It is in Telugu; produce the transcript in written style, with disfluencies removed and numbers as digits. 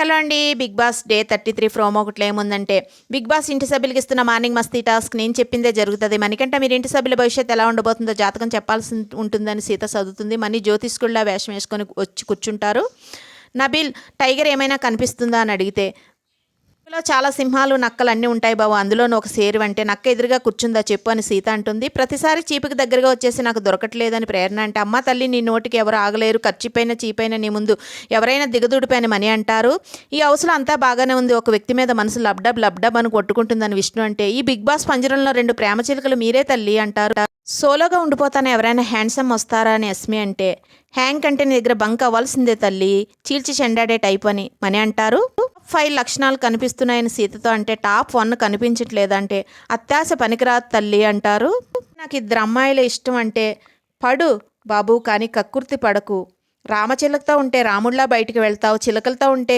హలో అండి. 'బిగ్ బాస్' డే 33 ప్రోమో ఒకటిలో ఏముందంటే, 'బిగ్ బాస్' ఇంటి సభ్యులకి ఇస్తున్న మార్నింగ్ మస్తీ టాస్క్ నేను చెప్పిందే జరుగుతుంది. మణికంఠ మీరు ఇంటి సభ్యుల భవిష్యత్తు ఎలా ఉండబోతుందో జాతకం చెప్పాల్సి ఉంటుందని సీత చదువుతుంది. మనీ జ్యోతిష్కుల్లా వేషం వేసుకొని వచ్చి కూర్చుంటారు. నబీల్ టైగర్ ఏమైనా కనిపిస్తుందా అని అడిగితే, ఇందులో చాలా సింహాలు నక్కలు అన్నీ ఉంటాయి బాబు, అందులోనూ ఒక సేరు అంటే నక్క ఎదురుగా కూర్చుందా చెప్పు అని సీత అంటుంది. ప్రతిసారి చీపుకి దగ్గరగా వచ్చేసి నాకు దొరకట్లేదని ప్రేరణ అంటే, అమ్మ తల్లి నీ నోటికి ఎవరు ఆగలేరు, ఖర్చిపైన చీపైన నీ ముందు ఎవరైనా దిగదుడిపోయిన మని అంటారు. ఈ హౌస్లో అంతా బాగానే ఉంది, ఒక వ్యక్తి మీద మనసు లబ్డబ్ లబ్డబ్ అని కొట్టుకుంటుందని విష్ణు అంటే, ఈ బిగ్ బాస్ పంజరంలో 2 ప్రేమ చిలుకలు మీరే తల్లి అంటారు. సోలోగా ఉండిపోతాను ఎవరైనా హ్యాండ్సమ్ వస్తారా అని ఎస్మి అంటే, హ్యాంగ్ అంటే నీ దగ్గర బంక్ అవ్వాల్సిందే తల్లి, చీల్చి చెండాడే టైప్ అని మని అంటారు. 5 లక్షణాలు కనిపిస్తున్నాయని సీతతో అంటే, టాప్ 1 కనిపించట్లేదంటే అత్యాశ పనికిరాదు తల్లి అంటారు. నాకు 2 అమ్మాయిలు ఇష్టం అంటే, పడు బాబు కానీ కక్కుర్తి పడకు, రామచిలకతో ఉంటే రాముడిలా బయటికి వెళ్తావు, చిలకలతో ఉంటే